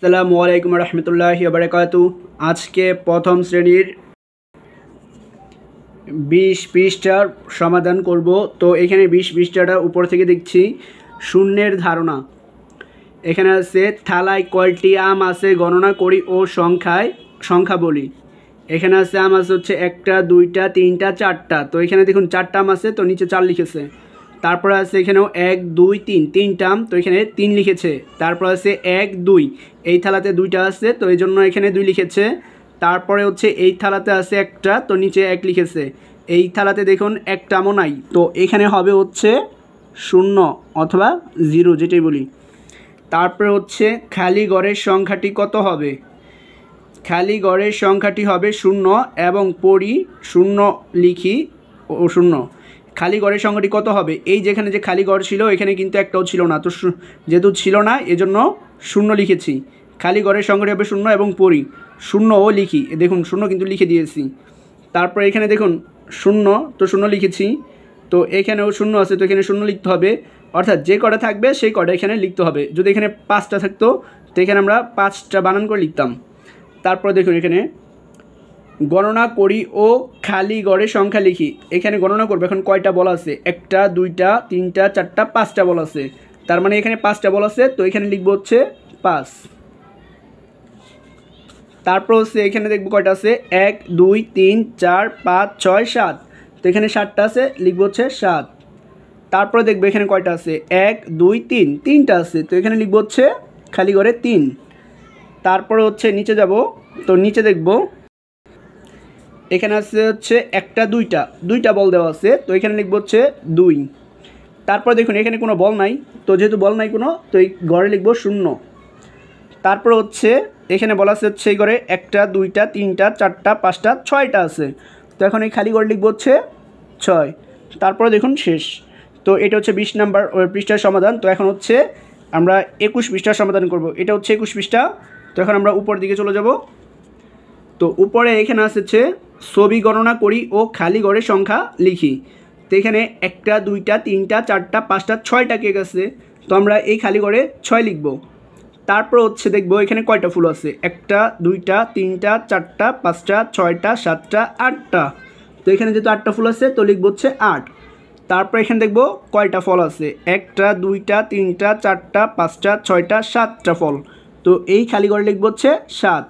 আসসালামু আলাইকুম রহমতুল্লাহি ওয়া বারাকাতু। আজকে প্রথম শ্রেণীর 20 পৃষ্ঠার সমাধান করব। তো এখানে 20 পৃষ্ঠাটা উপর থেকে দেখছি শূন্যের ধারণা। এখানে আছে থালায় কয়টি আম আছে গণনা করি ও সংখ্যা বলি। এখানে আছে আম আছে হচ্ছে 1টা 2টা 3টা 4টা। তো এখানে দেখুন 4টা আম আছে, তো নিচে 4 লিখেছে। তারপরে আছে এখানেও 1 2 3 3টা আম, তো এখানে 3 লিখেছে। তারপর আছে 1 2, এই থালাতে 2টা আছে, তো এই জন্য এখানে 2 লিখেছে। তারপরে হচ্ছে এই থালাতে আছে 1টা, তো নিচে 1 লিখেছে। এই থালাতে দেখুন 1টা আমও নাই, তো এখানে হবে হচ্ছে 0 অথবা 0 যেটাই বলি। তারপরে হচ্ছে খালি ঘরের সংখ্যাটি কত হবে। খালি ঘরের সংখ্যাটি হবে 0 এবং পড়ি 0 লিখি ও 0। খালি ঘরের সংখ্যাটি কত হবে, এই যেখানে যে খালি ঘর ছিল এখানে কিন্তু একটাও ছিল না, তো যেহেতু ছিল না এজন্য 0 লিখেছি। খালি ঘরের সংখ্যাটি হবে 0 এবং পড়ি 0ও লিখি, দেখুন 0 কিন্তু লিখে দিয়েছি। তারপর এখানে দেখুন 0, তো 0 লিখেছি। তো এখানেও 0 আছে, তো এখানে 0 লিখতে হবে, অর্থাৎ যে কটা থাকবে সেই কটা এখানে লিখতে হবে। যদি এখানে 5টা থাকতো তো এখানে আমরা 5টা বানান করে লিখতাম। তারপর দেখুন এখানে গণনা করি ও খালি ঘরের সংখ্যা লিখি। এখানে গণনা করবো, এখন কয়টা বল আছে, 1টা 2টা 3টা 4টা 5টা বল আছে, তার মানে এখানে 5টা বল আছে, তো এখানে লিখবো হচ্ছে 5। তারপর হচ্ছে এখানে দেখবো কয়টা আছে, 1 2 3 4 5 6 7, তো এখানে 7টা আছে, লিখবো হচ্ছে 7। তারপরে দেখবো এখানে কয়টা আছে, 1 2 3 3টা আছে, তো এখানে লিখবো হচ্ছে খালি ঘরে 3। তারপরে হচ্ছে নিচে যাব, তো নিচে দেখব এখানে আছে হচ্ছে 1টা 2টা বল দেওয়া আছে, তো এখানে লিখবো হচ্ছে 2। তারপর দেখুন এখানে কোনো বল নাই, তো যেহেতু বল নাই কোনো, তো এই ঘরে লিখবো 0। তারপর হচ্ছে এখানে বলা আছে হচ্ছে এই ঘরে 1টা 2টা 3টা 4টা 5টা 6টা আছে, তো এখন এই খালি ঘরে লিখবো হচ্ছে 6। তারপরে দেখুন শেষ। তো এটা হচ্ছে 20 নাম্বার পৃষ্ঠার সমাধান। তো এখন হচ্ছে আমরা 21 পৃষ্ঠার সমাধান করব। এটা হচ্ছে 21 পৃষ্ঠা। তো এখন আমরা উপর দিকে চলে যাব। তো উপরে এখানে আসছে ছবি গণনা করি ও খালি ঘরের সংখ্যা লিখি। তো এখানে 1টা 2টা 3টা 4টা 5টা 6টা কেক আছে, তো আমরা এই খালি ঘরে 6 লিখব। তারপর হচ্ছে দেখব এখানে কয়টা ফুল আছে, 1টা 2টা 3টা 4টা 5টা 6টা 7টা 8টা, তো এখানে যেহেতু 8টা ফুল আছে তো লিখব হচ্ছে 8। তারপর এখানে দেখব কয়টা ফল আছে, 1টা 2টা 3টা 4টা 5টা 6টা 7টা ফল, তো এই খালি ঘরে লিখব হচ্ছে 7।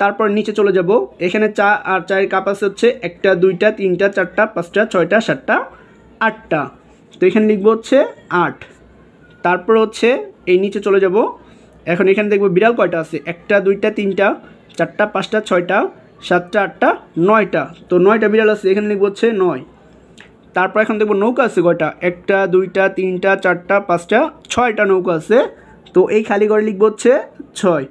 তারপর নিচে চলে যাব, এখানে চা আর চায়ের কাপ আছে হচ্ছে 1টা 2টা 3টা 4টা 5টা 6টা 7টা 8টা, তো এখানে লিখব হচ্ছে 8। তারপর হচ্ছে এই নিচে চলে যাব, এখন এখানে দেখব বিড়াল কয়টা আছে, 1টা 2টা 3টা 4টা 5টা 6টা 7টা 8টা 9টা, তো 9টা বিড়াল আছে, এখানে লিখব হচ্ছে 9। তারপর এখন দেখব নৌকা আছে কয়টা, 1টা 2টা 3টা 4টা 5টা 6টা নৌকা আছে, তো এই খালি ঘরে লিখব হচ্ছে 6।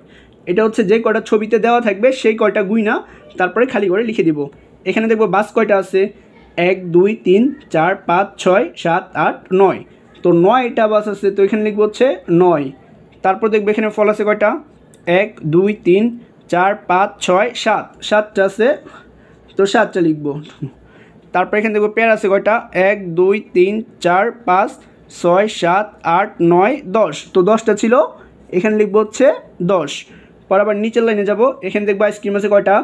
এটা হচ্ছে যে কয়টা ছবিতে দেওয়া থাকবে সেই কয়টা গুইনা তারপরে খালি ঘরে লিখে দিব। এখানে দেখব বাস কয়টা আছে, 1 2 3 4 5 6 7 8 9, তো 9টা বাস আছে, তো এখানে লিখব হচ্ছে 9। তারপর দেখব এখানে ফল আছে কয়টা, 1 2 3 4 5 6 7, 7টা আছে, তো 7টা লিখব। তারপর এখানে দেখব পেয়ার আছে কয়টা, 1 2 3 4 5 6 7 8 9 10, তো 10টা ছিল, এখানে লিখব হচ্ছে 10। পর আবার নিচের লাইনে যাব, এখানে দেখব আইসক্রিম আছে কয়টা,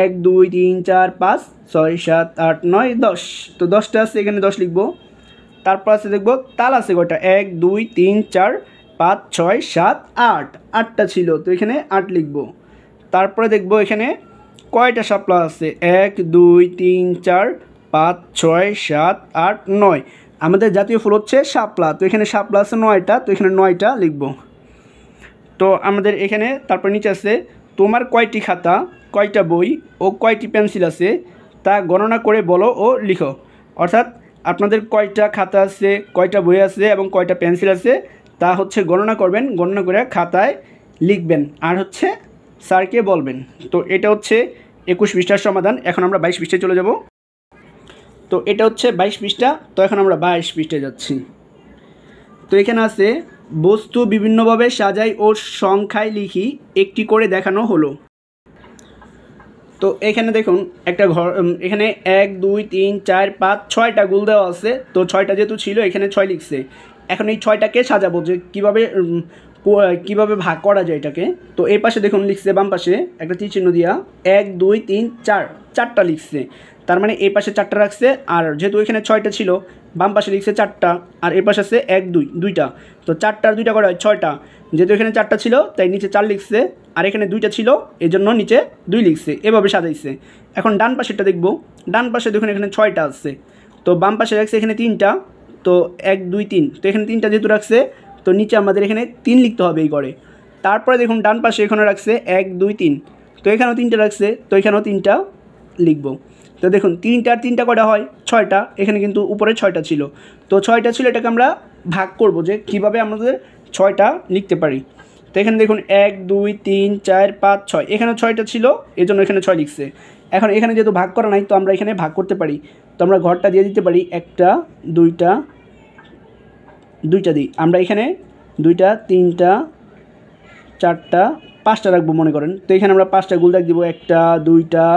1 2 3 4 5 6 7 8 9 10, তো 10টা আছে, এখানে 10 লিখব। তারপর আছে দেখব তাল আছে কয়টা, 1 2 3 4 5 6 7 8, 8টা ছিল, তো এখানে 8 লিখব। তারপরে দেখব এখানে কয়টা শাপলা আছে, 1 2 3 4 5 6 7 8 9, আমাদের জাতীয় ফুল হচ্ছে শাপলা, তো এখানে শাপলা আছে 9টা, তো এখানে 9টা লিখব। তো আমাদের এখানে তারপর নিচে আছে তোমার কয়টি খাতা কয়টা বই ও কয়টি পেন্সিল আছে তা গণনা করে বলো ও লিখো। অর্থাৎ আপনাদের কয়টা খাতা আছে কয়টা বই আছে এবং কয়টা পেন্সিল আছে তা হচ্ছে গণনা করবেন, গণনা করে খাতায় লিখবেন আর হচ্ছে স্যারকে বলবেন। তো এটা হচ্ছে 21 পৃষ্ঠার সমাধান। এখন আমরা 22 পৃষ্ঠায় চলে যাব। তো এটা হচ্ছে 22 পৃষ্ঠা। তো এখন আমরা 22 পৃষ্ঠায় যাচ্ছি। তো এখানে আছে বস্তু বিভিন্নভাবে সাজাই ও সংখ্যায় লিখি, একটি করে দেখানো হলো। তো এখানে দেখুন একটা ঘর, এখানে 1 2 3 4 5 6টা গোল দেওয়া আছে, তো 6টা যেহেতু ছিল এখানে 6 লিখছে। এখন এই 6টাকে সাজাবো যে কীভাবে কীভাবে ভাগ করা যায় এটাকে। তো এই পাশে দেখুন লিখছে বাম পাশে একটা তীর চিহ্ন দিয়া 1 2 3 4 4টা লিখছে, তার মানে এই পাশে 4টা রাখছে। আর যেহেতু এখানে 6টা ছিল, বাম পাশে লিখছে 4টা, আর এই পাশে আছে 1 2 2টা, তো 4টার 2টা করে হয় 6টা। যেহেতু এখানে 4টা ছিল তাই নিচে 4 লিখছে, আর এখানে 2টা ছিল এই জন্য নিচে 2 লিখছে, এভাবে সাজাইছে। এখন ডান পাশেরটা দেখব, ডান পাশে দেখুন এখানে 6টা আছে, তো বাম পাশে রাখছে এখানে 3টা, তো 1 2 3, তো এখানে 3টা যেহেতু রাখছে তো নিচে আমাদের এখানে 3 লিখতে হবে এই করে। তারপরে দেখুন ডান পাশে এখানে রাখছে 1 2 3, তো এখানেও 3টা রাখছে, তো এখানেও 3টা লিখব। তো দেখুন 3টা আর 3টা কটা হয় 6টা, এখানে কিন্তু উপরে 6টা ছিল, তো 6টা ছিল, এটাকে আমরা ভাগ করব যে কীভাবে আমাদের 6টা লিখতে পারি। তো এখানে দেখুন 1 2 3 4 5 6, এখানে 6টা ছিল এই জন্য এখানে 6 লিখছে। এখন এখানে যেহেতু ভাগ করা নাই তো আমরা এখানে ভাগ করতে পারি, তো আমরা ঘরটা দিয়ে দিতে পারি, একটা দুইটা দিই আমরা এখানে, 2টা 3টা 4টা 5টা রাখবো মনে করেন। তো এখানে আমরা 5টা গুল দাগ দিব, 1টা 2টা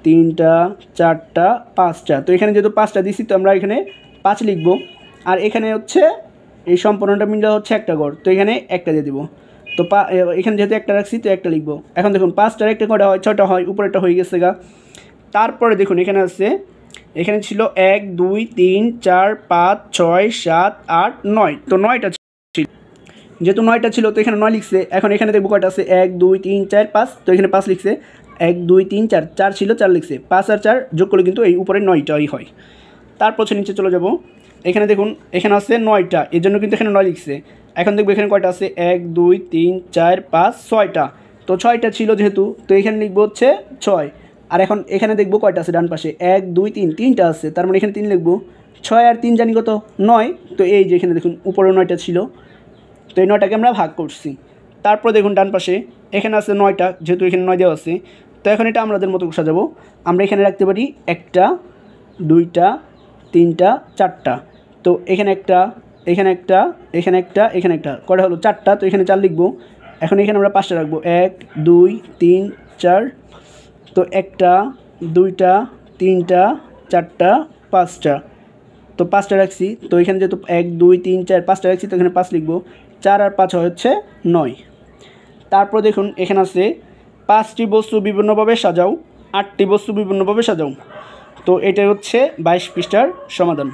3টা 4টা 5টা, তো এখানে যেহেতু 5টা দিছি তো আমরা এখানে 5 লিখব। আর এখানে হচ্ছে এই সম্পূর্ণটা মিলে হচ্ছে একটা ঘর, তো এখানে একটা দিয়ে দিব। তো এখানে যেহেতু একটা রাখছি তো একটা লিখব। এখন দেখুন 5টার একটা কটা হয় 6টা হয়, উপরেটা হয়ে গেছে গা। তারপরে দেখুন এখানে আছে, এখানে ছিল 1 2 3 4 5 6 7 8 9, তো 9টা ছিল, যেহেতু 9টা ছিল তো এখানে 9 লিখছে। এখন এখানে দেখবো কয়টা আছে 1 2 3 4 5, তো এখানে 5 লিখছে, 1 2 3 4, 4 ছিল 4 লিখছে, 5 আর 4 যোগ করলে কিন্তু এই উপরে 9টাই হয়। তারপর নিচে চলে যাব, এখানে দেখুন এখানে আছে 9টা, এর জন্য কিন্তু এখানে 9 লিখছে। এখন দেখবো এখানে কয়টা আছে 1 2 3 4 5 6টা, তো 6টা ছিল যেহেতু তো এখানে লিখবো হচ্ছে 6। আর এখন এখানে দেখবো কয়টা আছে ডান পাশে 1 2 3, 3টা আছে, তার মানে এখানে 3 লিখবো। 6 আর 3 জানি কত 9, তো এই যে এখানে দেখুন উপরে 9টা ছিল, তো এই 9টাকে আমরা ভাগ করছি। তারপর দেখুন ডান পাশে এখানে আছে 9টা, যেহেতু এখানে 9 দেওয়া আছে, তো এখন এটা আমাদের মতো সাজাবো। আমরা এখানে রাখতে পারি 1টা 2টা 3টা 4টা, তো এখানে একটা এখানে একটা এখানে একটা এখানে একটা কটা হলো 4টা, তো এখানে 4 লিখবো। এখন এখানে আমরা 5টা রাখবো, 1 2 3 4, তো 1টা 2টা 3টা 4টা 5টা, তো 5টা রাখছি, তো এখানে যেহেতু 1 2 3 4 5টা রাখছি তো এখানে 5 লিখবো। 4 আর 5 হচ্ছে 9। তারপর দেখুন এখানে আছে 5টি বস্তু বিভিন্নভাবে সাজাও, 8টি বস্তু বিভিন্নভাবে সাজাও, তো এটাই হচ্ছে 22 পৃষ্ঠার সমাধান।